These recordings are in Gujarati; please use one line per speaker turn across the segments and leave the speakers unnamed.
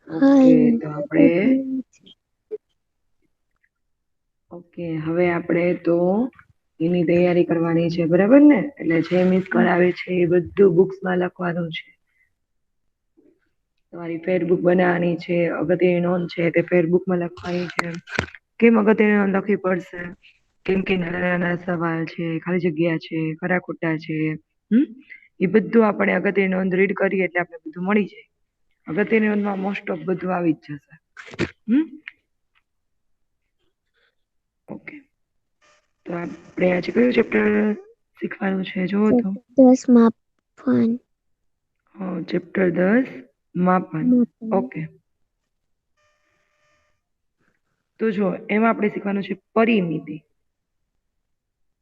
ઓકે તો આપણે હવે આપણે તો એની તૈયારી કરવાની છે, બરાબર ને? એટલે જે મિસ કરાવે છે એ બધું બુક્સમાં લખવાનું છે. તમારી ફેરબુક બનાવવાની છે, અગત્યની નોંધ છે તે ફેરબુકમાં લખવાની છે. કેમ અગત્યની નોંધ લખવી પડશે? કેમ કે નાના નાના સવાલ છે, ખાલી જગ્યા છે, ખરા ખોટા છે. એ બધું આપણે અગત્યની નોંધ રીડ કરીએ એટલે આપણે બધું મળી જાય. અગત્યની નોંધમાં મોસ્ટ ઓફ બધું આવી જ જશે. ઓકે, તો આપણે આજે કયું ચેપ્ટર શીખવાનું છે? જુઓ તો
10 માપન.
ચેપ્ટર 10 માપન. ઓકે, તો જો એમાં આપણે શીખવાનું છે પરિમિતિ.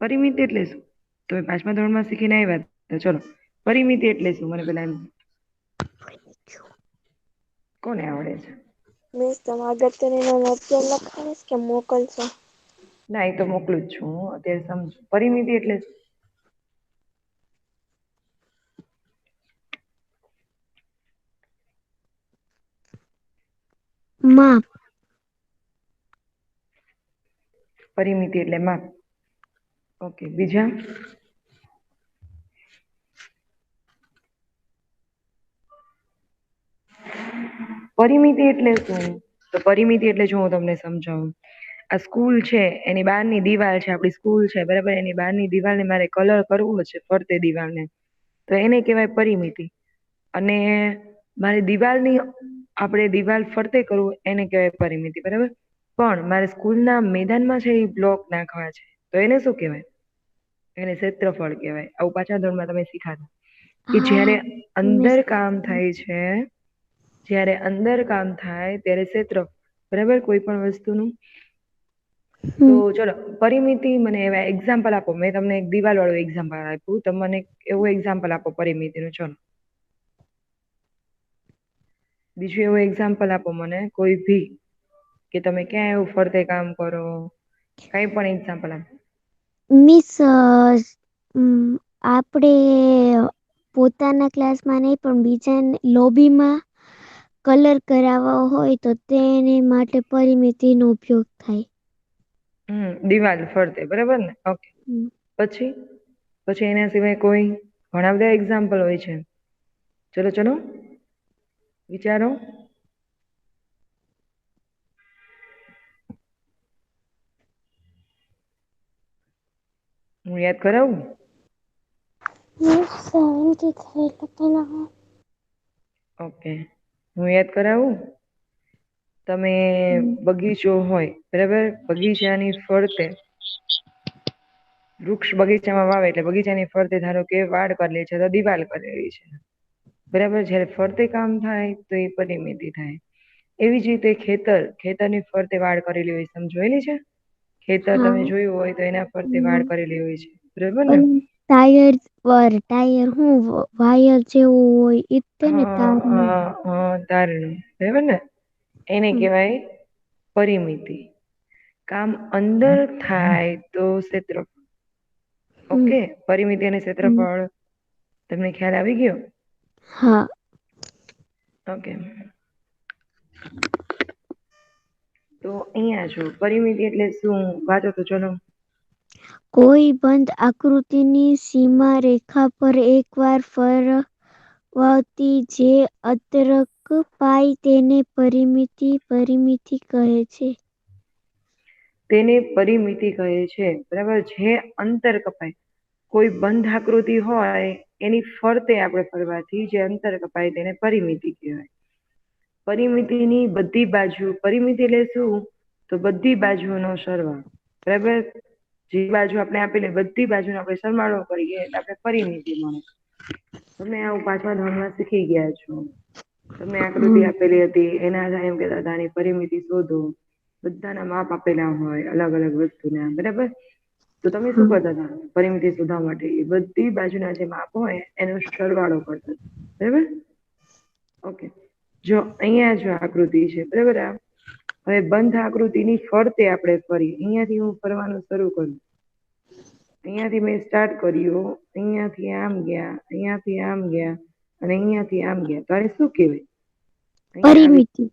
પરિમિતિ એટલે શું? તો 5મા ધોરણમાં શીખીને આવ્યા. તો ચલો, પરિમિતિ એટલે શું? મને પેલા એમ કોને આવડે છે?
મિસ, તમે અગત્યની નોંધ અત્યારે લખાવીશ કે મોકલશો?
ના, એ તો મોકલું જ છું. હું અત્યારે સમજુ પરિમિતિ એટલે
માપ.
પરિમિતિ એટલે માપ. ઓકે, બીજા? પરિમિતિ એટલે શું? તો પરિમિતિ એટલે જો હું તમને સમજાવું. આ સ્કૂલ છે, એની બહારની દિવાલ છે. આપડી સ્કૂલ છે, બરાબર? એની બહારની દિવાલને મારે કલર કરવું છે, ફરતે દિવાલને, તો એને કહેવાય પરિમિતિ. અને મારી દિવાલની આપણે દિવાલ ફરતે કરવું એને કહેવાય પરિમિતિ, બરાબર? પણ મારે સ્કૂલના મેદાનમાં છે એ બ્લોક નાખવા છે, તો એને શું કહેવાય? એને ક્ષેત્રફળ કહેવાય. આવું 5મા ધોરણમાં તમે શીખાતા કે
હા
જયારે
મિસ.
અંદર કામ થાય છે, જયારે અંદર કામ થાય ત્યારે ક્ષેત્ર, બરાબર, કોઈ પણ વસ્તુનું. તો ચલો, પરિમિતિ મને એવા એક્ઝામ્પલ આપો. મેં તમને એક દિવાલ વાળું એક્ઝામ્પલ આપ્યું, તો મને એવું એક્ઝામ્પલ આપો પરિમિતિનું. ચલો, બીજું એવું એક્ઝામ્પલ આપો મને કોઈ ભી, કે તમે ક્યાં એવું ફરતે કામ કરો, કઈ પણ એક્ઝામ્પલ આપો.
મિસ, આપણે પોતાના ક્લાસમાં નહીં પણ બીજા લોબીમાં કલર કરાવવા હોય તો તેને માટે પરિમિતિનો ઉપયોગ થાય.
દિવાલ ફરતે, બરાબર ને? ઓકે, પછી એના સિવાય કોઈ ઘણા બધા એક્ઝામ્પલ હોય છે. ચલો ચલો, વિચારો. હું યાદ કરાવું? ઓકે, હું યાદ કરાવું? તમે બગીચો હોય, બરાબર? બગીચાની ફરતે વૃક્ષ બગીચામાં વાવે એટલે બગીચાની ફરતે ધારો કે વાડ કરેલી છે, તો દિવાલ કરેલી છે, બરાબર? જયારે ફરતે કામ થાય તો એ પરિમિતિ થાય. એવી જ રીતે ખેતરની ફરતે વાડ કરેલી હોય, સમજાયેલી છે? ખેતર
હા.
તમે જોયું હોય તો એના ફરતે વાડ કરેલી હોય છે, બરાબર ને?
ટાયર હું વાયર જેવું હોય ઈ તે ને તાર.
તારનું, બરાબર ને? એને કહેવાય પરિમિતિ. કામ અંદર થાય તો ક્ષેત્રફળ. ઓકે, પરિમિતિ અને ક્ષેત્રફળ તમને ખ્યાલ આવી ગયો?
હા.
ઓકે, તો અહિયાં જો પરિમિતિ એટલે શું વાંચો તો ચલો.
કોઈ બંધ આકૃતિની સીમા રેખા પર એકવાર ફરવાથી જે અંતરક પાય તેને પરિમિતિ કહે છે.
તેને પરિમિતિ કહે છે, બરાબર? જે અંતર કપાય, કોઈ બંધ આકૃતિ હોય એની ફરતે આપણે ફરવાથી જે અંતર કપાય તેને પરિમિતિ કહેવાય. પરિમિતિની બધી બાજુ, પરિમિતિ એટલે શું? તો બધી બાજુનો સરવાળો, બરાબર? જે બાજુ આપણે આપેલી બધી બાજુનો આપણે સરમાળો કરીએ એટલે આપણે પરિમિતિ મળે. તમે આવું 5મા ધોરણમાં શીખી ગયા છો. તમને આકૃતિ આપેલી હતી, એના આધારે એમ કહેતા હતા આની પરિમિતિ શોધો. બધાના માપ આપેલા હોય અલગ અલગ વસ્તુના, બરાબર? તો તમે શું કરતા હતા પરિમિતિ શોધવા માટે? એ બધી બાજુના જે માપ હોય એનો સરવાળો કરતા, બરાબર? ઓકે, જો અહિયાં જો આકૃતિ છે, બરાબર? હવે બંધ આકૃતિની ફરતે આપણે ફરી, અહિયાંથી હું ફરવાનું શરૂ કરું. અહિયાંથી મેં સ્ટાર્ટ કર્યું, અહિયાંથી આમ ગયા, અહિયાંથી આમ ગયા અને અહિયાંથી આમ ગયા, તો આને શું કહેવાય? અહીંયા આવી
પરિમિતિ.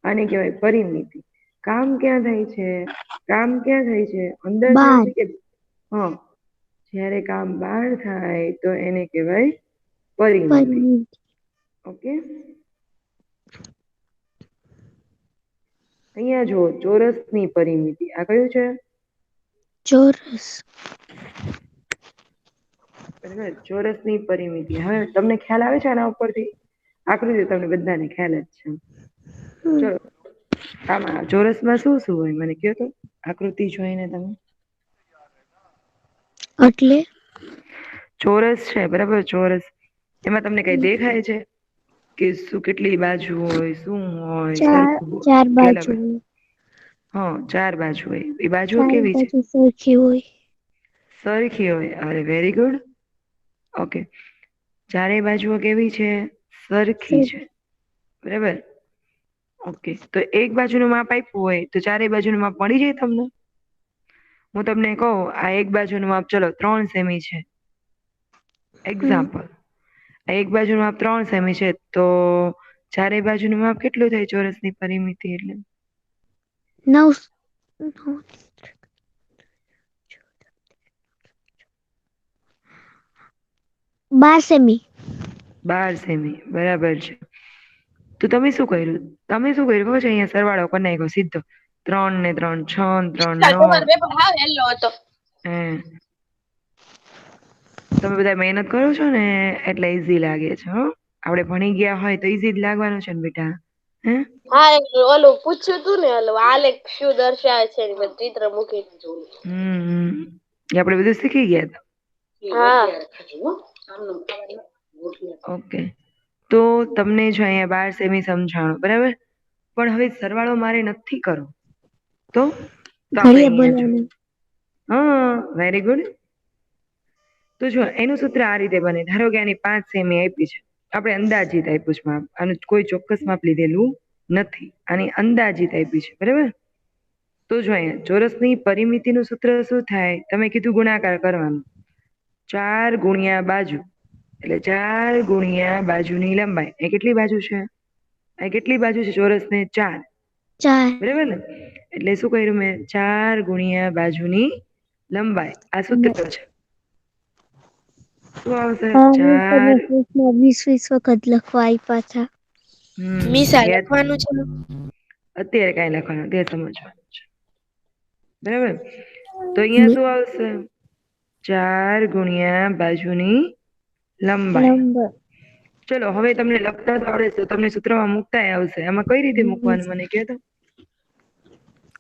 આને કહેવાય પરિમિતિ. કામ ક્યાં થાય છે? કામ ક્યાં થાય છે? અંદર થાય
બાર.
છે કે હા, જ્યારે કામ બહાર થાય તો એને કહેવાય પરિમિતિ.
પરિમિતિ.
ઓકે, અહીંયા જુઓ ચોરસની પરિમિતિ. આ કયું છે?
ચોરસ.
બરાબર, ચોરસની પરિમિતિ. હવે તમને ખ્યાલ આવે છે આના ઉપરથી? આકૃતિ તમને બધાને ખ્યાલ જ છે. ચલો, આમાં ચોરસમાં શું શું હોય મને કહો તો, આકૃતિ જોઈને તમે.
એટલે
ચોરસ છે બરાબર, ચોરસ. એમાં તમને કઈ દેખાય છે કે શું, કેટલી બાજુ હોય, શું હોય, સરખું હોય
ચાર
કે અલગ
બાજુ.
હોય? હા, 4 બાજુ હોય. એ બાજુઓ
ચારે
કેવી છે?
બાજુ સરખી હોય.
સરખી હોય. અરે વેરી ગુડ. ઓકે, ચારે બાજુઓ કેવી છે? સરખી છે. બરાબર. ઓકે, તો એક બાજુનું માપ આપ્યું હોય તો ચારે બાજુનું માપ મળી જાય તમને? હું તમને કહું, આ એક બાજુનું માપ ચલો 3 સેમી છે. એક્ઝામ્પલ, એક બાજુનું માપ 3 સેમી છે તો ચારે બાજુનું માપ કેટલું થાય ચોરસની પરિમિતિ એટલે?
9. 12 સેમી.
12 સેમી બરાબર છે. તો તમે શું કર્યું? તમે શું કર્યું ખબર છે? અહીંયા સરવાળો કરી નાખ્યો સીધો. 3 ને 3 6 ને 3 9. તમે બધા મહેનત કરો છો ને એટલે ઈઝી લાગે છે. હો, આપણે ભણી ગયા હોય તો ઈઝી જ લાગવાનું છે ને બેટા. હે?
હા, ઓલું પૂછ્યું તું ને, ઓલું આલેખ શું દર્શાવે છે એની ચિત્ર મૂકી દીધું.
એ આપણે બધું શીખી ગયા હતા.
હા.
ઓકે, તો તમને જો અહીંયા 12 સેમી સમજાણું બરાબર. પણ હવે સરવાળો મારે નથી કરવો તો આપણે
ઘડિયા
અહીંયા જો.
બોલવાના.
હા, વેરી ગુડ. તો જો એનું સૂત્ર આ રીતે બને. ધારો કે આની 5 સેમી આપી છે. આપણે અંદાજીત આપ્યું છે માપ. આનું કોઈ ચોક્કસ માપ લીધેલું નથી. આની અંદાજીત આપી છે બરાબર. તો જો અહીંયા ચોરસની પરિમિતિનું સૂત્ર શું થાય? તમે કીધું ગુણાકાર કરવાનું. 4 ગુણ્યા બાજુ એટલે 4 ગુણ્યા બાજુની લંબાઈ. એ કેટલી બાજુ છે? એ કેટલી બાજુ છે ચોરસને? 4.
4.
બરાબર ને? એટલે શું કર્યું મેં? 4 ગુણ્યા બાજુની લંબાઈ. આ સૂત્ર છે. શું આવશે?
હા, મેં તમને
4.
ક્લાસમાં 20 વખત લખવા આપ્યા હતા.
મીસા
યાદ
લખવાનું છે.
અત્યારે કઈ લખવાનું, અત્યારે સમજવાનું છે. બરાબર. તો અહિયાં શું આવશે? 4 ગુણ્યા બાજુની લંબાઈ.
નંબર.
ચલો, હવે તમને લખતા તો આવડે છે, તમને સૂત્રમાં મુકતા આવશે. આમાં કઈ રીતે મૂકવાનું મને કહો તો.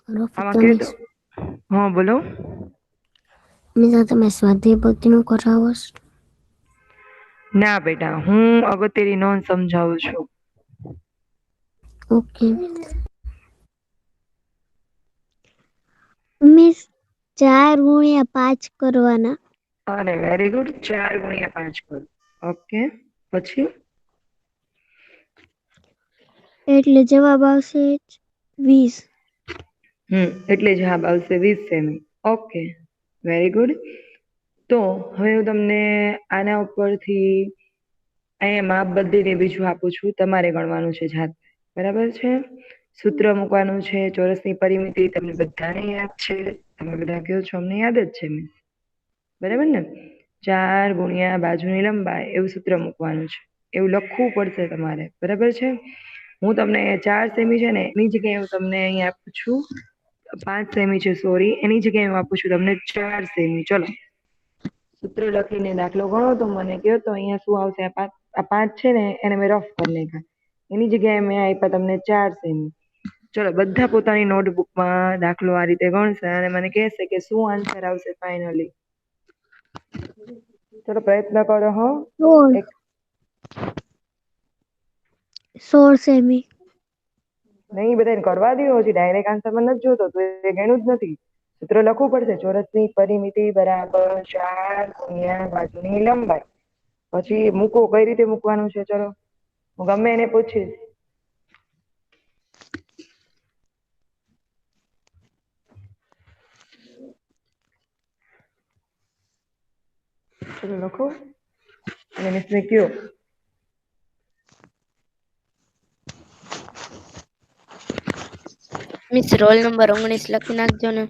આમાં કહો તો. હા, બોલો.
મીસા, તમે સ્વાધ્યાય પોથીનું કરાવો છો?
ના બેટા, હું અગત્યની નોંધ સમજાવું છું.
ઓકે. મિસ, 4 ગુણ્યા 5 કરવાના.
અરે વેરી ગુડ. 4 ગુણ્યા 5 કરો. ઓકે, પછી
એટલે જવાબ આવશે 20.
એટલે જવાબ આવશે 20 સેમી. Okay, very good. તો હવે હું તમને આના ઉપરથી અહીંયા માપ બદલીને બીજું આપું છું. તમારે ગણવાનું છે જાતે. બરાબર છે? સૂત્ર મૂકવાનું છે. ચોરસની પરિમિતિ તમને બધાને યાદ છે. તમે બધા કહો છો અમને યાદ જ છે મિસ. બરાબર ને? 4 ગુણ્યા બાજુની લંબાઈ એવું સૂત્ર મૂકવાનું છે. એવું લખવું પડશે તમારે. બરાબર છે? હું તમને 4 સેમી છે ને એની જગ્યાએ હું તમને અહીંયા આપું છું 5 સેમી છે, સોરી. એની જગ્યાએ હું આપું છું તમને 4 સેમી. ચલો, સૂત્ર લખીને દાખલો ગણો તો મને કહો તો અહીંયા શું આવશે? આ 5 છે ને એને મેં રફ કરી નાખ્યા. એની જગ્યાએ મેં આપ્યા તમને 4 સેમી. ચલો, બધા પોતાની નોટબુકમાં દાખલો આ રીતે ગણશે અને મને કહેશે કે શું આન્સર આવશે ફાઇનલી. ચલો, પ્રયત્ન કરો. હો,
16 સેમી.
નહીં, બધાને કરવા દો. હજી ડાયરેક્ટ આન્સરમાં નથી જોતો તો એ ગણું જ નથી. સૂત્ર લખવું પડશે. ચોરસની પરિમિતિ બરાબર 4 ગુણ્યા બાજુની લંબાઈ. પછી મૂકો. કઈ રીતે મૂકવાનું છે? ચલો, હું ગમે એને પૂછીશ. ચલો, લખો અને મિસને કયો.
મિસ રોલ નંબર 19 લખી નાખજો ને.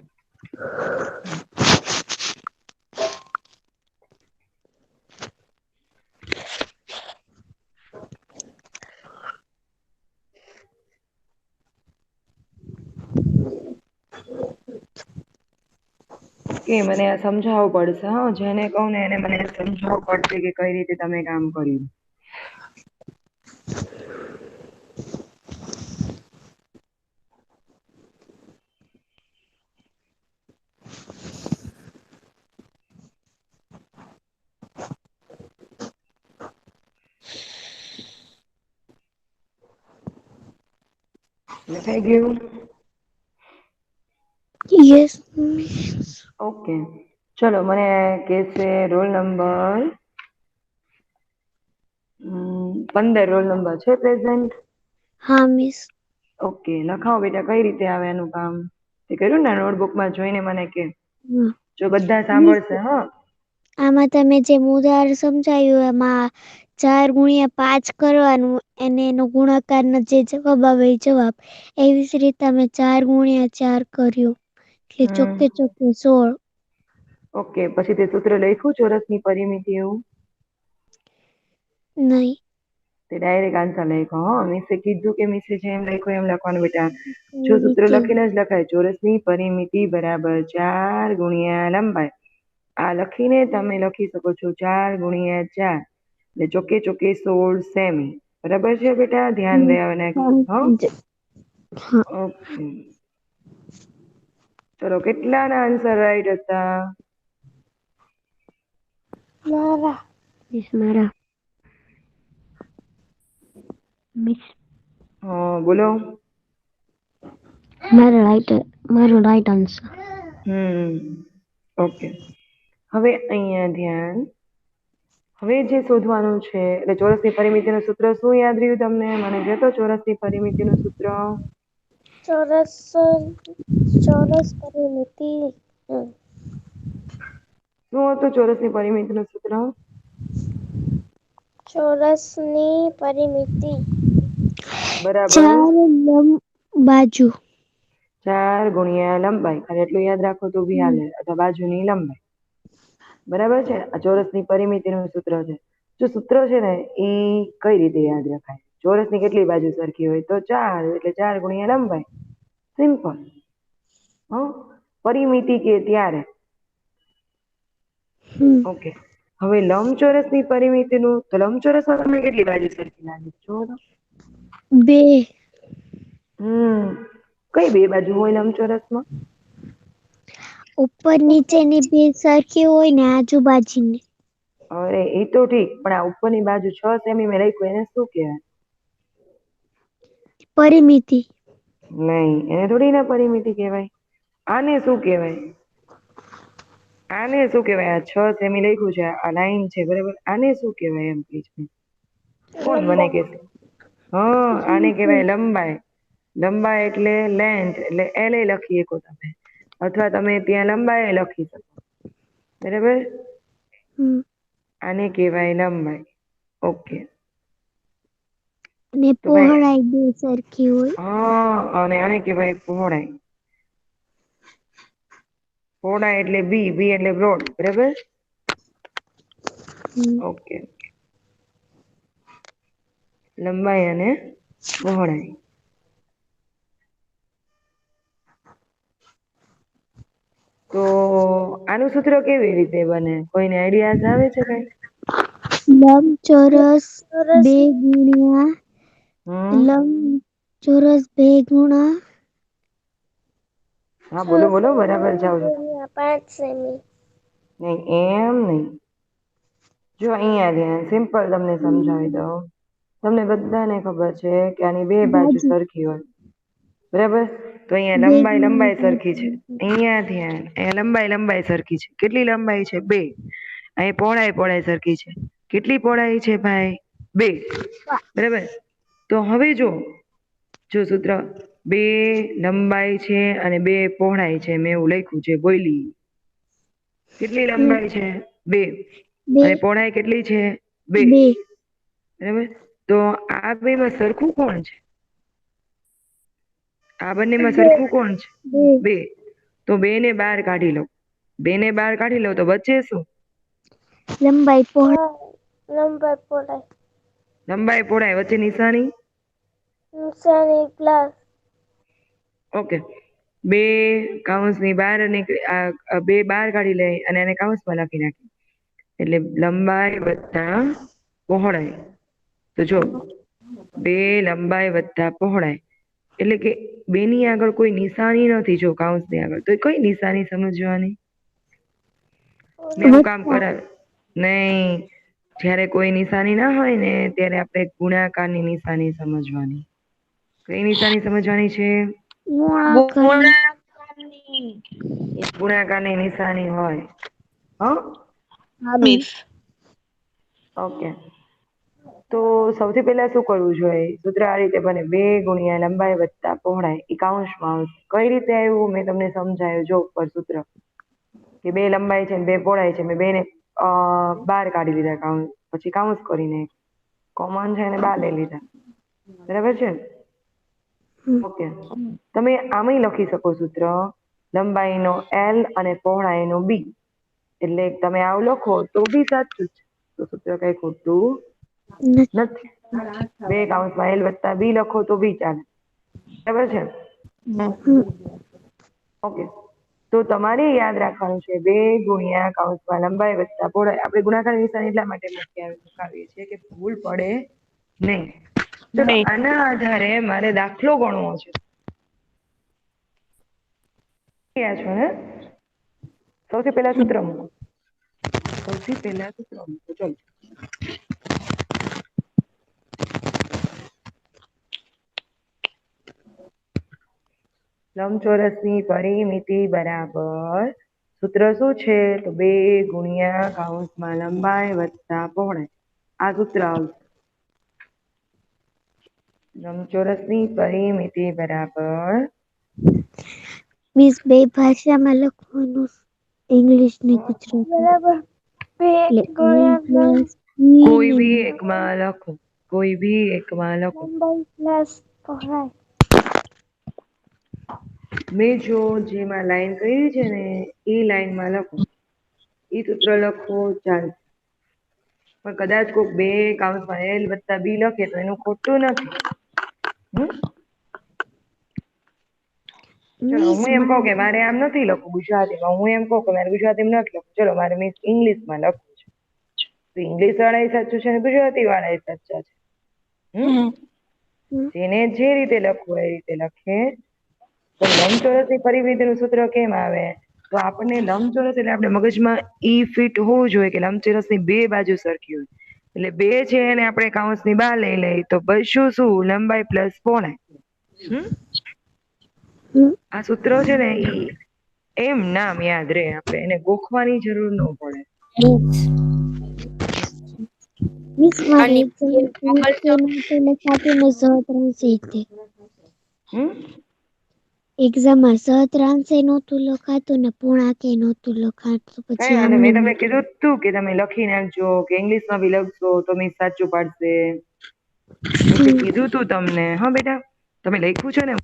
કે મને આ સમજાવવું પડશે. હા, જેને કહું ને એને મને સમજાવવું પડશે કે કઈ રીતે તમે કામ કર્યું. લખાઈ ગયું?
Yes miss.
ઓકે, ચલો મને કહેશે રોલ નંબર 15 રોલ નંબર છે પ્રેઝન્ટ?
હા મિસ.
ઓકે, લખાવો બેટા કઈ રીતે આવે એનું કામ. તે કર્યું ને નોટબુકમાં જોઈને મને કે. જો બધા
મિસ
સાંભળશે. હા,
આમાં તમે જે ઉદાહરણ સમજાયું એમાં 4 ગુણ્યા 5 કરવાનું અને એનો ગુણાકારનો જે જવાબ આવે એ જવાબ. એવી જ રીતે અમે 4 ગુણ્યા 4 કર્યું એટલે ચોકે ચોકે 16.
ઓકે, પછી તે સૂત્ર લખ્યું ચોરસની પરિમિતિ એવું?
નહીં.
તે ડાયરેક્ટ આન્સર લખ્યો. હા, મિસે કીધું કે મિસે જેમ લખ્યું એમ લખવાનું બેટા. જો સૂત્ર
નીચે
લખીને જ લખાય. ચોરસની પરિમિતિ બરાબર 4 ગુણ્યા લંબાઈ. આ લખીને તમે લખી શકો છો 4 ગુણ્યા 4 એટલે ચોકે ચોકે 16 સેમી. બરાબર છે બેટા, ધ્યાન દેવાને. હા, ઓકે. ચલો, કેટલાના આન્સર રાઈટ હતા?
મારા મિસ મારા મિસ
હા, બોલો.
મારો રાઈટ આન્સર.
ઓકે. હવે અહીંયા ધ્યાન. હવે જે શોધવાનું છે એટલે ચોરસની પરિમિતિનું સૂત્ર શું યાદ રહ્યું તમને? મને કહેતો ચોરસની પરિમિતિનું સૂત્ર.
ચોરસ પરિમિતિ
શું હતું ચોરસની પરિમિતિનું સૂત્ર?
ચોરસની પરિમિતિ
બરાબર
4 બાજુ
4 ગુણ્યા લંબાઈ. ખાલી એટલું યાદ રાખો તો બી હાલે. અથવા બાજુની લંબાઈ. બરાબર છે. આ ચોરસની પરિમિતિનું સૂત્ર છે. જો સૂત્ર છે ને એ કઈ રીતે યાદ રખાય? ચોરસની કેટલી બાજુ સરખી હોય? તો 4 એટલે 4 ગુણ્યા લંબાઈ. સિમ્પલ. પરિમિતિ કે ત્યારે. ઓકે. હવે લંબચોરસની પરિમિતિનું તો લંબચોરસમાં તમને કેટલી બાજુ સરખી લાગે જો તો?
2.
કઈ બે બાજુ હોય લંબચોરસમાં?
ઉપર નીચેની બે સરખી હોય ને આજુબાજુની.
અરે એ તો ઠીક, પણ આ ઉપરની બાજુ 6 સેમી મેં રાખ્યું એને શું કહેવાય?
પરિમિતિ.
નહીં, એને થોડી ના પરિમિતિ કહેવાય. આને શું કહેવાય? આને શું કહેવાય? આ 6 સેમી લખ્યું છે, આ લાઈન છે, બરાબર. આને શું કહેવાય એમ કે છે? કોણ મને કહેશે? હા, આને કહેવાય લંબાઈ. લંબાઈ એટલે લેન્થ, એટલે એલ એ લખી શકો તમે. અથવા તમે ત્યાં લંબાઈ લખી શકો. બરાબર. આને કહેવાય લંબાઈ. ઓકે.
અને
તો ભાઈ,
પહોળાઈ બે સરખી હોય.
હા, અને આને કહેવાય પહોળાઈ. પહોળાઈ એટલે બી એટલે બ્રોડ. બરાબર. ઓકે. લંબાઈ અને પહોળાઈ. તો આનું સૂત્ર કેવી રીતે બને? કોઈને આઈડિયાઝ આવે છે કઈ?
લંબચોરસ 2 ગુણ્યા લંબચોરસ 2 ગુણા
હા, બોલો બોલો, બરાબર જાવ છો.
5 સેમી.
નહીં, એમ નહીં. જો અહીંયા ધ્યાન, સિમ્પલ તમને સમજાવી દઉં. તમને બધાને ખબર છે કે આની બે બાજુ સરખી હોય. બરાબર. તો અહીંયા
બે
લંબાઈ
ગુણ્યા
સરખી છે. અહીંયા ધ્યાન, અહીંયા લંબાઈ સરખી છે. કેટલી લંબાઈ છે? 2. અહીં પહોળાઈ સરખી છે. કેટલી પહોળાઈ છે ભાઈ? 2. બરાબર. તો હવે જો સૂત્ર 2 લંબાઈ છે અને 2 પહોળાઈ છે. મેં એવું લખ્યું છે, બોયલી. કેટલી લંબાઈ છે? 2. અને પહોળાઈ કેટલી છે? 2. બરાબર. તો આ બેમાં સરખું કોણ છે? આ બંનેમાં સરખું કોણ છે? 2. તો 2 ને બહાર કાઢી લો. 2 ને બહાર કાઢી લો તો વચ્ચે શું?
લંબાઈ
લંબાઈ પહોળાઈ વચ્ચે નિશાની
પ્લસ.
ઓકે. 2 કૌંસની બહાર નીકળી 2 બહાર કાઢી લઈ અને એને કૌંસમાં લખી નાખી. એટલે લંબાઈ વત્તા પહોળાઈ. તો જો 2 લંબાઈ વત્તા પહોળાઈ એટલે કે 2 ની આગળ કોઈ નિશાની નથી. જો કૌંસની આગળ તો કઈ નિશાની સમજવાની? મેં એવું કામ કરાવે નહીં. જ્યારે કોઈ નિશાની ના હોય ને ત્યારે આપણે ગુણાકારની નિશાની સમજવાની. કઈ નિશાની સમજવાની છે? ગુણાકારની નિશાની હોય. ઓકે. તો સૌથી પહેલા શું કરવું જોઈએ? સૂત્ર આ રીતે બને 2 ગુણ્યા લંબાઈ વત્તા પહોળાઈ એ કૌંસમાં આવશે. કઈ રીતે આવ્યું મેં તમને સમજાયું. જો ઉપર સૂત્ર કે 2 લંબાઈ છે ને 2 પહોળાઈ છે. મેં 2 ને બહાર કાઢી લીધા કૌંસ, પછી કૌંસ કરીને કોમન છે એને બહાર લઈ લીધા. બરાબર છે? ઓકે. તમે આમાંય લખી શકો સૂત્ર લંબાઈનો L અને પહોળાઈનો B. એટલે તમે આવું લખો તો બી સાચું છે. તો સૂત્ર કઈ ખોટું નથી. 2 કૌંસમાં L વત્તા B લખો તો બી ચાલે. બરાબર છે? ઓકે. તો તમારે યાદ રાખવાનું છે 2 ગુણ્યા કૌંસમાં લંબાઈ વત્તા પહોળાઈ. આપણે ગુણાકાર નિશાની એટલા માટે મુકાવીએ છીએ કે ભૂલ પડે નહીં. ચલો આના આધારે મારે દાખલો ગણવો છે. છો ને? સૌથી પહેલા સૂત્ર મૂકો. ચલો લંબચોરસની પરિમિતિ બરાબર સૂત્ર શું છે? તો 2 ગુણ્યા કૌંસમાં લંબાઈ વત્તા પહોળાઈ. આ સૂત્ર આવશે. લંબચોરસની પરિમિતિ બરાબર
મીન્સ 2 ભાષામાં લખવાનું, ઇંગ્લિશ ને ગુજરાતી. બરાબર.
કોઈ બી એકમાં લખો. કોઈ બી એકમાં લખો. મેં જો જેમાં લાઈન કરી છે ને એ લાઈનમાં લખો. એ સૂત્ર લખો ચાલશે. પણ કદાચ કોઈ 2 કૌંસમાં L વત્તા B લખે તો એનું ખોટું નથી. ચલો હું એમ કહું કે મારે આમ નથી લખવું ગુજરાતીમાં. હું એમ કહું કે મારે ગુજરાતીમાં નથી લખવું. ચલો મારે મીન્સ ઇંગ્લિશમાં લખવું છે. તો ઇંગ્લિશ વાળા સાચું છે ને ગુજરાતી વાળા સાચા છે. જેને જે રીતે લખવું એ રીતે લખે. પણ લંબચોરસની પરિમિતિનું સૂત્ર કેમ આવે? તો આપણને લંબચોરસ એટલે આપણે મગજમાં ઈ ફિટ હોવું જોઈએ કે લંબચોરસની 2 બાજુ સરખી હોય. એટલે 2 છે એને આપણે કૌંસની બહાર લઈ લઈ તો બચશું શું? લંબાઈ પ્લસ પહોળાઈ. આ સૂત્ર છે ને ઈ એમ નામ યાદ રહે. આપણે એને ગોખવાની જરૂર ન પડે.
એક્ઝામમાં સહસ્ત્રાંશ નહોતું લખાતું ને પૂર્ણાંક નહોતું લખાતું. પછી
અને મેં તમને કીધું તું કે તમે લખી નાખજો કે ઇંગ્લિશમાં બી લખશો તો મિસ સાચું પાડશે. કીધું તું તમને. હા બેટા તમે લખ્યું છે ને?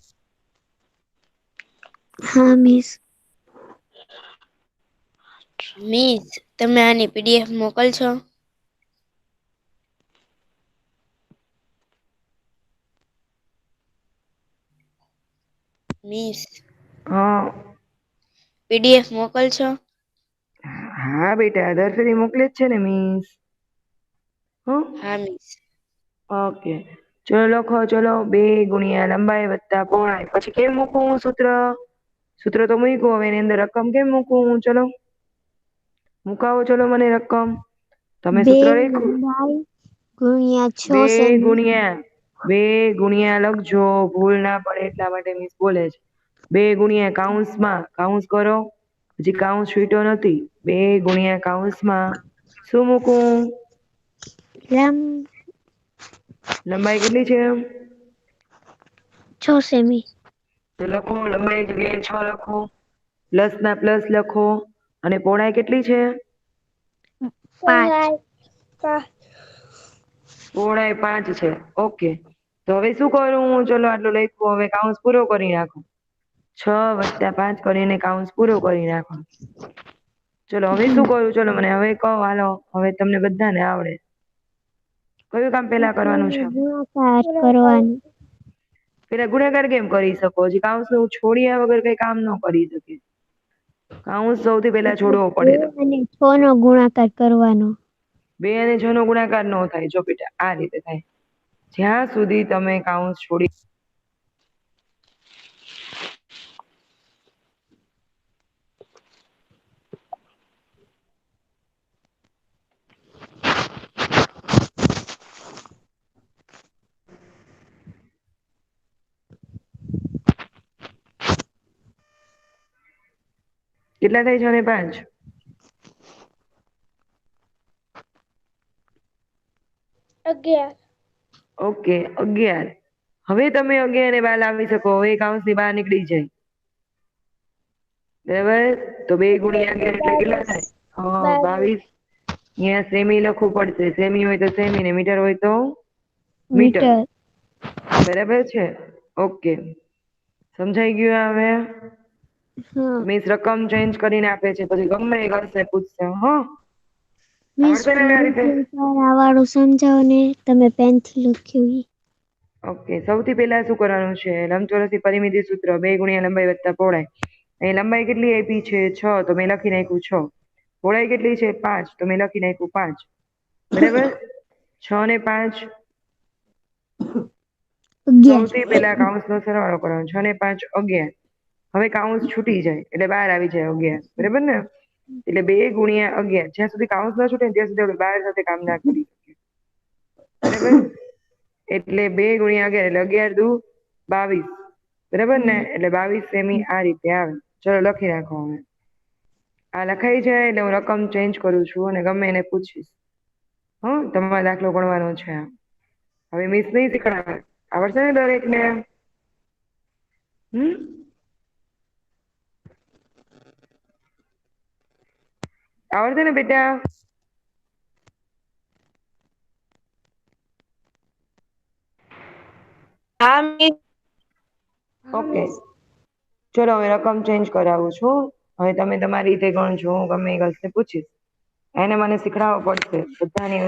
હા મિસ.
મિસ તમે આની PDF મોકલશો? મિસ PDF મોકલશો?
હા બેટા દર ફેરી મોકલે જ છે ને મિસ.
હા મિસ.
ઓકે. ચલો લખો. ચલો 2 ગુણ્યા લંબાઈ વત્તા પહોળાઈ. પછી કેમ મૂકવું સૂત્ર? સૂત્ર તો મૂક્યું. હવે એની અંદર રકમ કેમ મૂકવું? ચલો મુકાવો. ચલો મને રકમ. તમે સૂત્ર લખ્યું 2 ગુણ્યા લખજો. ભૂલ ના પડે એટલા માટે મિસ બોલે છે. 2 ગુણ્યા કૌંસમાં કૌંસ કરો. હજી કૌંસ છૂટ્યો નથી. 2 ગુણ્યા કૌંસમાં શું મૂકું? લંબાઈ કેટલી છે?
6 સેમી.
તો લખો લંબાઈ જગ્યાએ 6 લખો. પ્લસ ના પ્લસ લખો. અને પહોળાઈ કેટલી છે?
5.
પહોળાઈ 5 છે. ઓકે. તો હવે શું કરું? ચલો આટલું લખ્યું, હવે કાઉન્સ પૂરો કરી નાખો. 6 + 5 કરીને કાઉન્સ પૂરો કરી નાખો. ચલો હવે શું કરું? ચલો મને હવે કહો. હાલો, હવે તમને બધાને આવડે. કયું કામ પેલા કરવાનું છે?
ગુણાકાર કરવાનું.
પેલા ગુણાકાર કેમ કરી શકો? હજી કાઉન્સ છોડ્યા વગર કઈ કામ ન કરી શકે. કાઉન્સ સૌથી પહેલા છોડવો પડે.
2 અને 6 નો ગુણાકાર કરવાનો.
2 અને 6 નો ગુણાકાર ન થાય. જો બેટા આ રીતે થાય. જ્યાં સુધી તમે કાઉન્સ છોડી કેટલા થાય? 6 ને 5
11.
ઓકે, 11. હવે તમે 11 ને બહાર લાવી શકો. હવે કાઉન્સ ની બહાર નીકળી જાય. બરાબર? તો 2 × 11 એટલે કેટલા થાય? 22. અહીંયા સેમી લખવું પડશે. સેમી હોય તો સેમી ને મીટર હોય તો મીટર. બરાબર છે? ઓકે, સમજાઈ ગયું? હવે મિસ રકમ ચેન્જ કરીને આપે છે, પછી ગમે એ કરશે, પૂછશે.
મિસ
આવડશે ને આ રીતે?
વાળું સમજાવો ને, તમે પેનથી લખ્યું.
ઓકે, સૌથી પહેલા શું કરવાનું છે? લંબચોરસની પરિમિતિ સૂત્ર 2 × લંબાઈ + પહોળાઈ. અહીં લંબાઈ કેટલી આપી છે? 6, તો મેં લખી નાખ્યું 6. પહોળાઈ કેટલી છે? 5, તો મેં લખી નાખ્યું 5. બરાબર? 6 ને 5 સૌથી પહેલા કાઉન્સનો સરવાળો કરવાનો. 6 ને 5 11. હવે કાઉન્સ છૂટી જાય એટલે બહાર આવી જાય 11. બરાબર ને? એટલે 2 × 11. જ્યાં સુધી કાઉન્સ ના છૂટે ત્યાં સુધી આપણે 12 સાથે કામ ના કરી શકીએ. બરાબર? એટલે 2 × 11 એટલે 11 દુ 22. બરાબર ને? એટલે 22 સેમી આ રીતે આવે. ચલો લખી નાખો. હવે આ લખાઈ જાય એટલે હું રકમ ચેન્જ કરું છું અને ગમે એને પૂછીશ. તમારે દાખલો ગણવાનો છે. હવે મિસ નહીં શીખડાવે. આવડશે ને દરેકને? આવડશે ને બેટા?
હા મિસ.
ઓકે, ચલો હવે રકમ ચેન્જ કરાવું છું. હવે તમે તમારી રીતે ગણજો. હું ગમે એ ગર્લ્સને પૂછીશ. એને મને શીખડાવવો પડશે બધાની.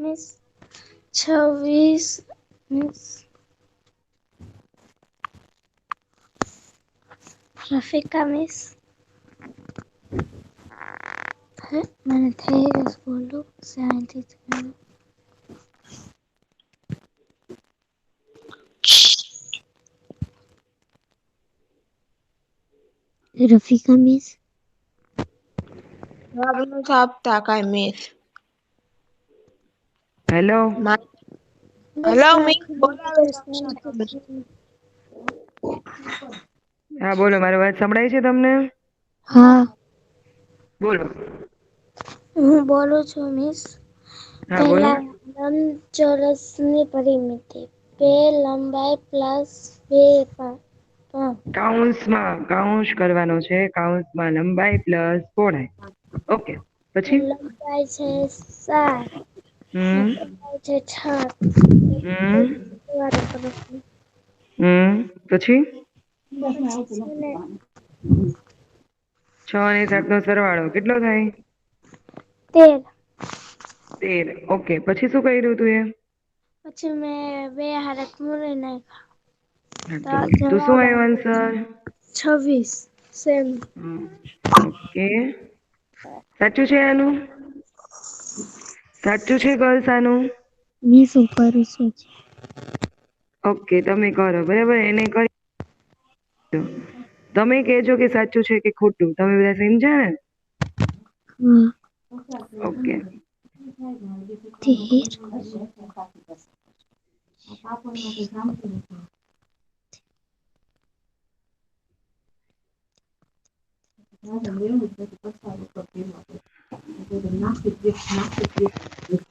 Miss 26 miss Rafika miss. મને થઈ ગયું બોલું 73.
રફિકા મિસ.
આપતા કાંઈ મિસ.
હેલો.
હેલો મિસ બોલાવે છે.
હા બોલો. મારો વાત સંભળાય છે તમને?
હા.
બોલો.
હું બોલું છું મિસ.
હા બોલો.
પહેલા લંબચોરસની પરિમિતિ 2 લંબાઈ + 2
કાઉન્સ કરવાનો છે. કાઉન્સમાં લંબાઈ પ્લસ પહોળાઈ. ઓકે, પછી
લંબાઈ છે 7 પહોળાઈ છે 6.
પછી
6
6 અને 7 નો સરવાળો કેટલો થાય?
13.
13. ઓકે, પછી શું કર્યું તું એ?
પછી મેં 2 હારે પૂરી નાખ્યા.
હા, તો શું આવ્યો આન્સર?
26 સેમ.
ઓકે, સાચું છે આનું? સાચું છે ગર્લ્સ આનું?
મેં શું કરું છું?
ઓકે, તમે કરો બરાબર. એને કરી તમે કહેજો કે સાચું છે કે ખોટું. તમે બધા સમજ્યા ને? ઓકે.
13.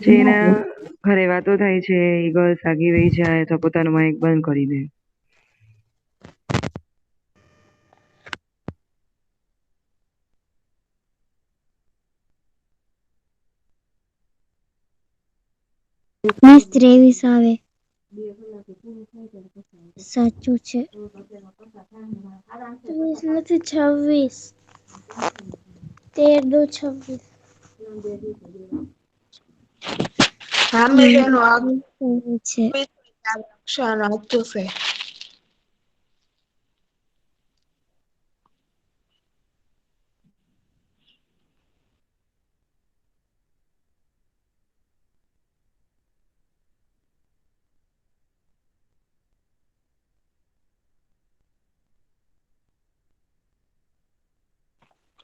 જેના ઘરે વાતો થાય છે એ ગર્લ્સ આગી વહી જાય તો પોતાનું માઇક બંધ કરી દે.
મિસ 23 આવે. સાચું છે. 23 નથી 26. 13 દુ 26.
હા મેં એનું
છે.
અક્ષર હતું છે.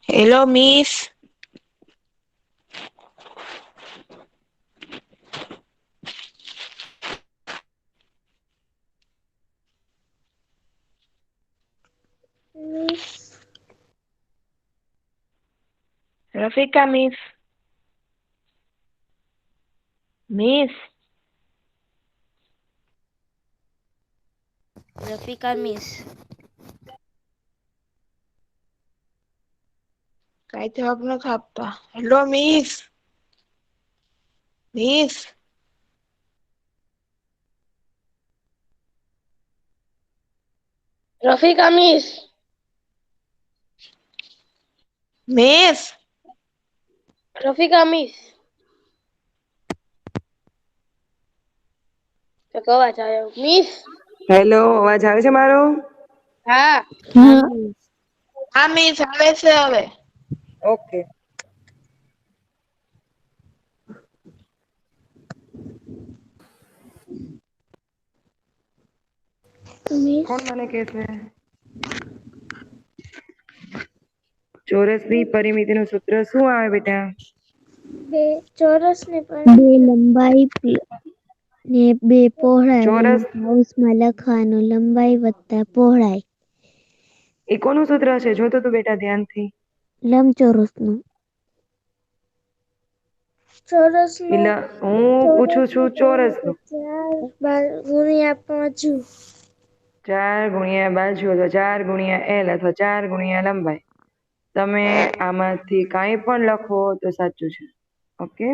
Hello miss.
Miss
Rafika miss. Miss.
Rafika miss.
કઈ જવાબ નથી આપતા. Hello miss. Miss.
Rafika miss.
Miss.
Rafika miss. તો અવાજ આવ્યો મિસ.
હેલો, અવાજ આવે છે મારો?
હા.
હા મિસ આવે છે હવે.
ઓકે.
મિસ
કોણ મને કે છે? ચોરસની પરિમિતિનું સૂત્ર શું આવે બેટા?
2 ચોરસની પરિમિતિ 2 લંબાઈ ને 2 પહોળાઈ
ચોરસ
કૌંસમાં લખવાનું લંબાઈ વત્તા પહોળાઈ.
એ કોનું સૂત્ર છે? જોતો તું બેટા ધ્યાનથી.
લંબચોરસનું. ચોરસનું
એટલે હું પૂછું છું ચોરસનું.
4 ગુણ્યા 5.
4 ગુણ્યા બાજુ અથવા 4 ગુણ્યા એલ અથવા 4 ગુણ્યા લંબાઈ. તમે આમાંથી કાંઈ પણ લખો તો સાચું છે. ઓકે.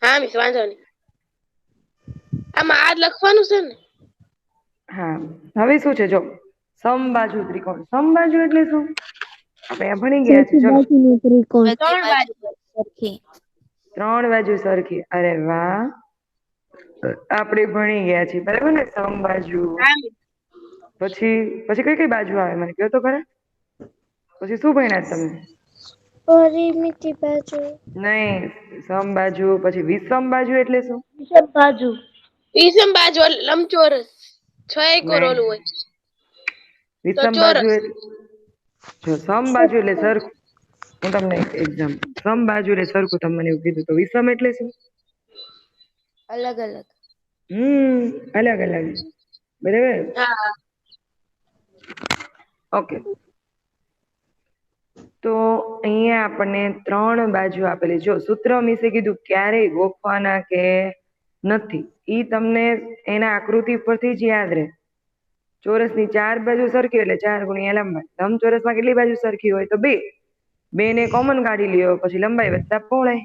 હા મિસ વાંધો નહીં. આમાં આ જ લખવાનું છે ને?
હા, હવે શું છે જો સમબાજુ ત્રિકોણ. સમબાજુ એટલે શું? આપણે આ ભણી ગયા છીએ. ચલો,
બાજુનું ત્રિકોણ.
3 બાજુ.
3 બાજુ સરખી. અરે વાહ, આપણે ભણી ગયા છીએ બરાબર ને. સમબાજુ
હા મિસ.
પછી પછી કઈ કઈ બાજુ આવે મને કહો તો ખરા. પછી શું ભણ્યા તમે?
પરિમિતિ બાજુ.
નહીં, સમબાજુ. પછી વિષમ બાજુ એટલે શું?
વિષમ બાજુ.
વિષમ બાજુ એટલે લંબચોરસ. 6 એકર
નહીં,
ઓલું હોય તો
વિષમ બાજુ
ચોરસ.
એટલે જો સમબાજુ એટલે સરખું. હું તમને એક એક્ઝામ્પલ. સમબાજુ એટલે સરખું. તમે મને એવું કીધું તો વિષમ એટલે શું?
અલગ અલગ.
અલગ અલગ. બરાબર.
હા.
ઓકે. તો અહીંયા આપણને 3 બાજુ આપેલી. જો સૂત્ર મીસે કીધું ક્યારેય ગોખવાના કે નથી. ઈ તમને એના આકૃતિ પરથી જ યાદ રહે. ચોરસની 4 બાજુ સરખી એટલે 4 ગુણ્યા લંબાઈ. લંબચોરસમાં કેટલી બાજુ સરખી હોય તો 2. 2 ને કોમન કાઢી લ્યો પછી લંબાઈ વત્તા પહોળાઈ.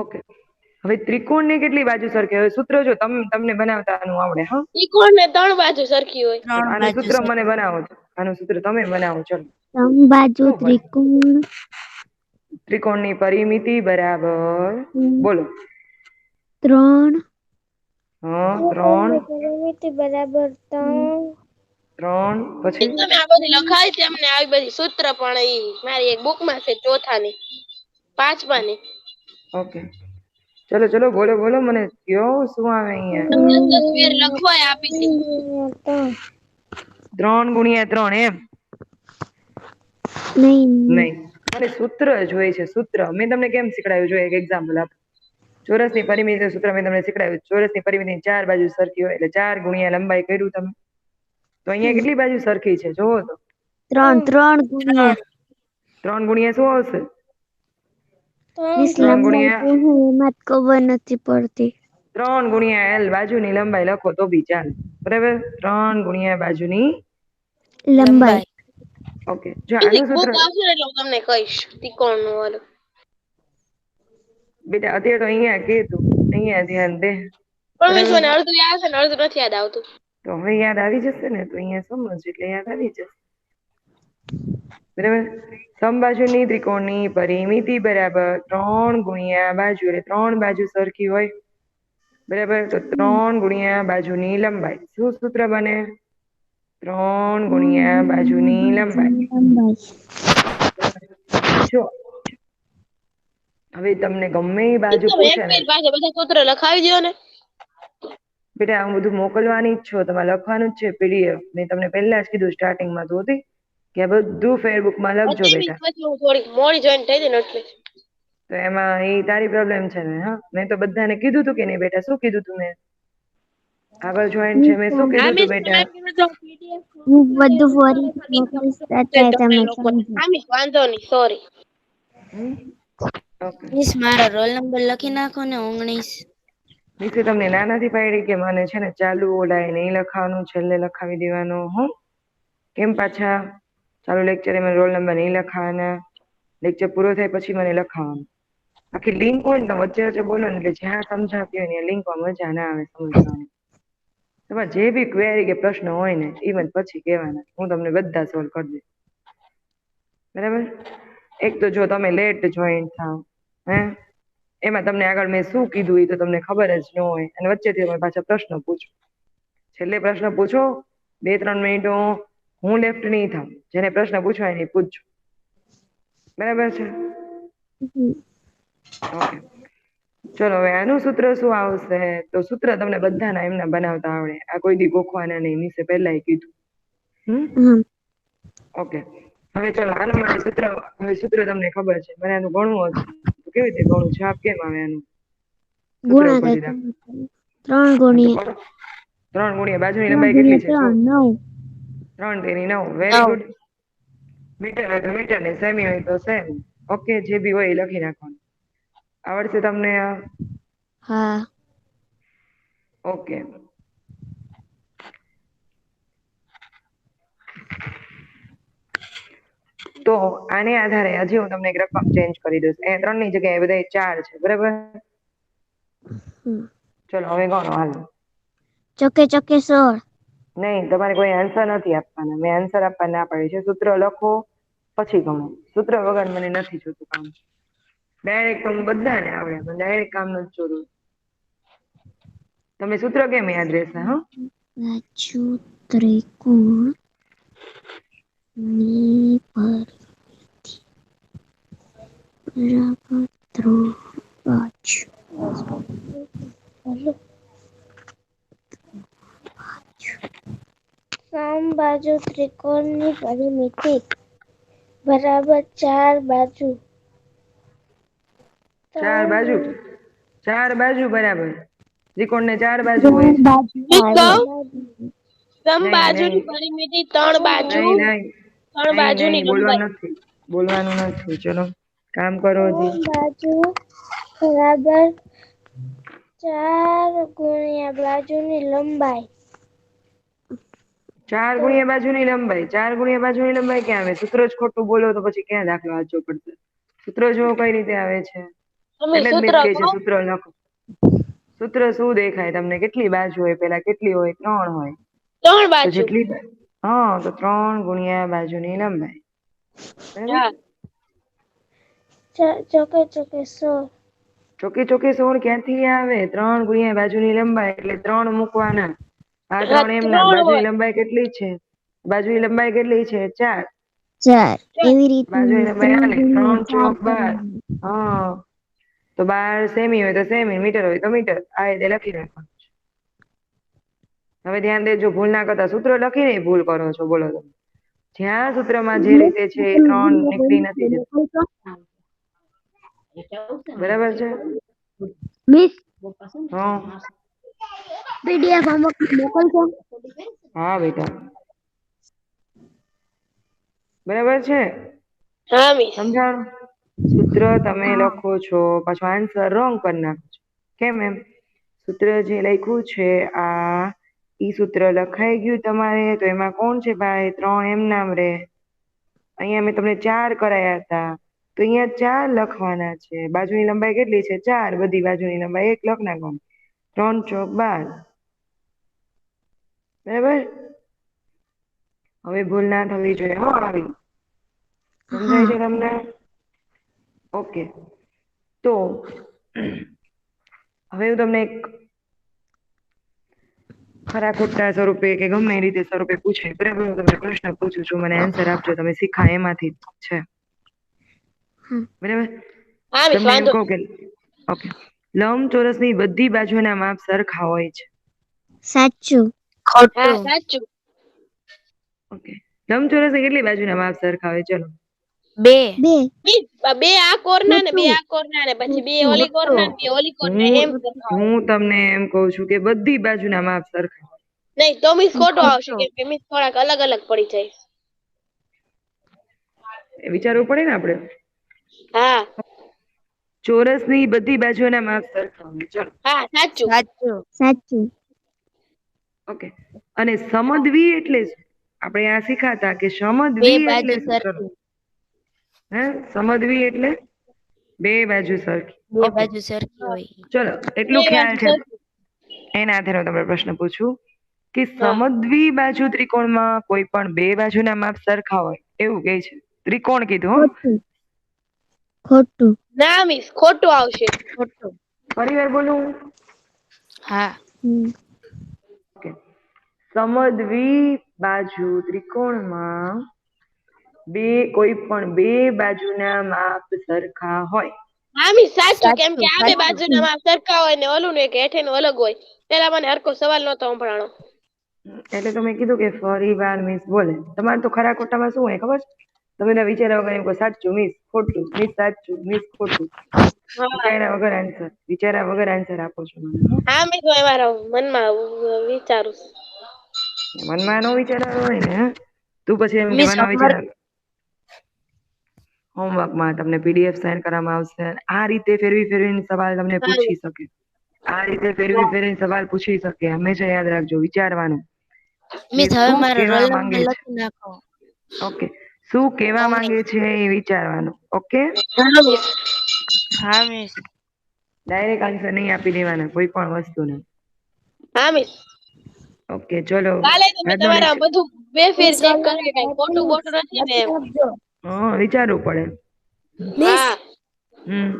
ઓકે. હવે ત્રિકોણની કેટલી બાજુ સરખી? હવે સૂત્ર જો તમને બનાવતાનું આવડે.
ત્રિકોણ ને 3 બાજુ સરખી હોય.
આનું સૂત્ર મને બનાવો. આનું સૂત્ર તમે બનાવો. ચલો.
સમબાજુ
શું હોય?
ત્રિકોણ
ત્રિકોણની પરિમિતિ બરાબર બોલો.
3
હા 3
પરિમિતિ બરાબર
3 પછી
તમે આ બધી લખાય છે અમને આવી બધી સૂત્ર પણ ઈ મારી એક બુક માં છે ચોથાની પાંચમાની.
ઓકે ચલો ચલો બોલો બોલો મને કયો શું આવે અહીંયા?
10 ફેર લખવાય આપી છે.
3 ગુણ્યા 3 એમ
નહીં
નહીં ખાલી સૂત્ર જ હોય છે સૂત્ર. મેં તમને કેમ શીખડાવ્યું જોઈએ એક એક્ઝામ્પલ આપો. ચોરસની પરિમિતિ સૂત્ર મેં તમને શીખડાવ્યું. ચોરસની પરિમિતિ 4 બાજુ સરખી હોય એટલે 4 ગુણ્યા લંબાઈ કર્યું તમે. તો અહીંયા કેટલી બાજુ સરખી છે જોવો તો.
3 ગુણ્યા
3 ગુણ્યા શું આવશે?
મિસ
3
લંબાઈ
ગુણ્યા
તો હું એમાં જ ખબર નથી પડતી.
3 ગુણ્યા L બાજુની લંબાઈ લખો તો બી ચાલે બરાબર. 3 ગુણ્યા બાજુની
લંબાઈ
ઓકે. જો
બીજી
આનું સૂત્ર
બુક આવશે ને એટલે હું તમને કહીશ ત્રિકોણ નું વાળું.
બેટા અત્યારે તો અહીંયા કીધું અહીંયા ધ્યાન દે
પણ
બરાબર.
મને અડધું યાદ છે ને અડધું નથી યાદ આવતું.
તો હવે યાદ આવી જશે ને તો અહીંયા સમજ એટલે યાદ આવી જશે બરાબર. સમબાજુની ત્રિકોણની પરિમિતિ બરાબર 3 ગુણ્યા બાજુ એટલે 3 બાજુ સરખી હોય બરાબર. તો 3 ગુણ્યા બાજુની લંબાઈ શું સૂત્ર બને? 3 ગુણ્યા બાજુની લંબાઈ. જો હવે તમને ગમે એ બાજુ
તમે એક
પૂછે ને
મિનિટ પાસે બધા સૂત્ર લખાવી દો ને.
બેટા હું બધું મોકલવાની જ છો તમારે લખવાનું જ છે પીડીએફ. મેં તમને પહેલા જ કીધું સ્ટાર્ટિંગમાં તો હતી કે આ બધું ફેરબુકમાં લખજો બેટા.
પછી હું થોડી મોડી જોઈન થઈ હતી ને એટલે.
તો એમાં એ તારી પ્રોબ્લેમ છે ને. હા મેં તો બધાને કીધું તું કે નહીં બેટા? શું કીધું તું મેં? આગળ જોઈન્ટ છે મેં શું
હા
કીધું તું
મિસ
બેટા?
હું બધું ફરી મોકલીશ અત્યારે તમે સમજો.
હા મિસ વાંધો નહીં સોરી.
ઓકે.
મિસ મારો રોલ નંબર લખી નાખો ને 19.
નીચે તમને ના નથી પાડી કે મને છે ને ચાલુ ઓલાય નહીં લખાવાનું છેલ્લે લખાવી દેવાનું? હું કેમ પાછા ચાલુ લેક્ચર મને રોલ નંબર નહીં લખાવાના? લેક્ચર પૂરો થાય પછી મને લખાવાનું. આખી લિંક હોય ને તો વચ્ચે વચ્ચે બોલો ને એટલે જ્યાં સમજાતી હોય ને એ લિંકમાં મજા ના આવે સમજવાની. તમારે જે બી ક્વેરી કે પ્રશ્ન હોય ને એ મને પછી કહેવાના. હું તમને બધા સોલ્વ કરી દઈશ બરાબર. એક તો જો તમે લેટ જોઈન્ટ થાવ હે એમાં તમને આગળ મેં શું કીધું એ તો તમને ખબર જ ન હોય અને વચ્ચેથી તમે પાછા પ્રશ્ન પૂછો. છેલ્લે પ્રશ્ન પૂછો 2-3 મિનિટ હું લેફ્ટ નહીં થાવ. જેને પ્રશ્ન પૂછવા એને પૂછજો બરાબર છે. ઓકે ચલો હવે આનું સૂત્ર શું આવશે? તો સૂત્ર તમને બધાના એમના બનાવતા આવડે. આ કોઈ દી ગોખવાના નહીં. નીચે પહેલા કીધું. ઓકે હવે ચલો આના માટે સૂત્ર. હવે સૂત્ર તમને ખબર છે. મને આનું ગણવું હતું તો કેવી રીતે ગણવું? જવાબ કેમ આવે આનું? સૂત્ર ઉપરથી દાખલો.
3 ગુણ્યા
3 ગુણ્યા બાજુની
3
લંબાઈ કેટલી છે? જો
9.
3 તેની 9. Very good. મીટર હોય તો મીટર ને સેમી હોય તો સેમી. ઓકે જે બી હોય એ લખી નાખવાનું. આવડશે તમને?
હા
ઓકે તો આને આધારે હજી હું તમને એક રકમ ચેન્જ કરી દઈશ. અહીંયા 3 ની જગ્યાએ બધા 4 છે બરાબર. ચલો હવે ગણો હાલો.
ચોકે ચોકે 16.
નહીં તમારે કોઈ આન્સર નથી આપવાના. મેં આન્સર આપવા ના પાડી છે. સૂત્ર લખો પછી ગણો. સૂત્ર વગર મને નથી જોતું કામ. ડાયરેક્ટ હું બધાને આવડે મને ડાયરેક્ટ કામ નથી જોતું. તમને સૂત્ર કેમ યાદ રહેશે? હા
બાજુ ત્રિકોણ ની પરિમિતિ બરાબર 3 બાજુ. સમબાજુ ત્રિકોણની પરિમિતિ બરાબર 4 બાજુ.
4 બાજુ. 4 બાજુ બરાબર. ત્રિકોણ ને 4 બાજુ હોય છે.
સમબાજુની પરિમિતિ 3 બાજુ
નહીં નહીં
3 બાજુની
નહીં
લંબાઈ.
બોલવાનું નથી. ચલો કામ કરો જી.
બાજુ બરાબર 4 ગુણ્યા બાજુની લંબાઈ.
4 ગુણ્યા બાજુની લંબાઈ. 4 ગુણ્યા બાજુની લંબાઈ ક્યાં આવે? સૂત્ર જ ખોટું બોલો તો પછી ક્યાં દાખલો વાંચવો પડશે? સૂત્ર જો કઈ રીતે આવે છે
તમે
એટલે જ
સૂત્ર
મિસ કહે છે
કહો.
સૂત્ર લખો. સૂત્ર શું દેખાય તમને? કેટલી બાજુ હોય? પેલા કેટલી હોય? 3 હોય.
3
તો
બાજુ.
જેટલી હા તો 3 ગુણ્યા બાજુની લંબાઈ બરાબર?
હા
ચોકે ચોકે 100.
ચોકે ચોકે 16 ક્યાંથી આવે? 3 ગુણ્યા બાજુની લંબાઈ એટલે 3 મૂકવાના. આ
હા
3 એમના.
3
બાજુની
હોય
લંબાઈ કેટલી છે? બાજુની લંબાઈ કેટલી છે? 4.
4 એવી રીતે
બાજુની લંબાઈ
3
આટલી. 3
ગુણ્યા 4
ચોક 12.
કરવાનું.
હા, તો 12 સેમી હોય તો સેમી, મીટર હોય તો મીટર. આ રીતે લખી નાખવાનું. હવે ધ્યાન દેજો, ભૂલ ના કરતા. સૂત્ર લખીને ભૂલ કરો છો. બોલો તમે. જ્યાં સૂત્રમાં જે રીતે છે એ 3 નીકળી નથી જતું. બરાબર છે?
મિસ
હા
પીડીએફ મોકલજો.
હા બેટા, બરાબર છે?
હા મિસ
સમજાણું? સૂત્ર તમે લખો છો, પાછો આન્સર રોંગ કરી નાખો છો. કેમ એમ? સૂત્ર જે લખ્યું છે આ ઈ સૂત્ર લખાઈ ગયું તમારે, તો એમાં કોણ છે ભાઈ? 3 એમ નામ રે. અહીંયા મેં તમને 4 કરાયા હતા, તો અહીંયા 4 લખવાના છે. બાજુની લંબાઈ કેટલી છે? 4. બધી બાજુની લંબાઈ 1 લખ નાખવાનું. 3 ચોક 12. બરાબર? હવે ભૂલ ના થવી જોઈએ હો આવી. સમજાય છે તમને? ઓકે. તો હવે હું તમને એક ખરા ખોટા સ્વરૂપે કે ગમે એ રીતે સ્વરૂપે પૂછે, બરાબર? હું તમને પ્રશ્ન પૂછું છું, મને આન્સર આપજો. તમે શીખા એમાંથી જ છે. બરાબર?
હા મિસ
તમને એમ
વાંધો
કહું કે ઓકે, લંબચોરસની બધી બાજુના માપ સરખા હોય છે.
સાચું.
હા
ખોટું.
સાચું
ઓકે, લંબચોરસની કેટલી બાજુના માપ સરખા હોય? ચલો.
2.
2
મિસ બે આ કોરના ને બે આ કોરના ને પછી બે ઓલી કોરના ને બે ઓલી કોરના એમ સરખા હોય.
હું તમને એમ કહું છું કે બધી બાજુના માપ સરખા હોય.
નહીં તો મિસ ખોટો આવશે,
ખોટું.
કેમ કે મિસ થોડાક અલગ અલગ પડી જાય.
એ વિચારવું પડે ને આપણે.
હા
ચોરસની બધી બાજુના માપ સરખા હોય. ચલો.
હા સાચું
સાચું.
સાચું.
ઓકે, અને સમદ્વી એટલે શું? આપણે આ શીખાતા કે
2
સમદ્વી એટલે
બાજુ
શું? ચલો.
સરખી.
હે, સમદ્વી એટલે 2 બાજુ સરખી.
2
ઓકે,
બાજુ સરખી હોય.
ચલો,
બે
એટલું
બાજુ
ખ્યાલ છે.
સરખી.
એના આધારે હું તમને પ્રશ્ન પૂછું કે
હા
સમદ્વી બાજુ ત્રિકોણમાં કોઈ પણ 2 બાજુના માપ સરખા હોય એવું કહે છે. ત્રિકોણ કીધું હો.
ખોટું. ખોટું.
ના મિસ ખોટું આવશે.
ખોટું.
ફરી વાર બોલું?
હા.
ઓકે, સમદ્વી બાજુ ત્રિકોણમાં કોઈ પણ 2 બાજુના માપ સરખા હોય.
હા મિસ સાચું, કેમ કે
સાચું.
આ બે
સાચું.
બાજુના માપ સરખા હોય ને ઓલું ને કે હેઠેનું અલગ હોય. પેલા મને હરકો સવાલ નહોતો સંભળાણો.
એટલે તો મેં કીધું કે ફરી વાર મિસ બોલે. તમારે તો ખરા ખોટામાં શું હોય ખબર છે? તમે એના વિચાર્યા વગર એમ કહો સાચું મિસ ખોટું, મિસ સાચું, મિસ ખોટું.
હા
વિચાર્યા વગર આન્સર, વિચાર્યા વગર આન્સર આપો છો મને.
હા મિસ હું મારા મનમાં વિચારું છું.
મનમાં નો વિચારવાનો હોય ને. તું પછી એમ કે
મિસ
મનમાં
હોમવર્ક.
વિચાર. હોમવર્કમાં તમને પીડીએફ સેન્ડ કરવામાં આવશે. આ રીતે ફેરવી ફેરવીને સવાલ તમને
સારું
પૂછી શકે. આ રીતે ફેરવી ફેરવીને સવાલ પૂછી શકે. હંમેશા યાદ રાખજો, વિચારવાનું કે
મિસ હવે
શું
મારો રોલ
કહેવા
નંબર
માંગે છે.
લખી નાખો.
ઓકે, શું કહેવા માંગે
19.
છે એ વિચારવાનું. ઓકે,
હા મિસ
હા મિસ.
ડાયરેક્ટ આન્સર નહીં આપી દેવાના કોઈ પણ વસ્તુને.
હા મિસ
ઓકે, ચલો.
કાલે તમે
આજનો
તમારા
લેક્ચર
બધું બે ફેર ચેક કરી કઈ ખોટું બોટું નથી ને એમ.
હા, વિચારવું પડે.
હા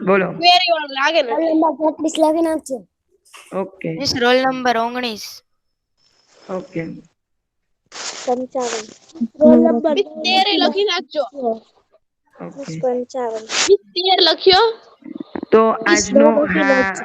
બોલો.
ક્વેરી વાળું લાગે ને એટલે.
લખી નાખજો.
Okay
miss roll number 19.
Okay
55. Roll number
miss 13 લખી નાખજો.
ઓકે.
55.
મિસ 13 લખ્યો.
તો આજનો હા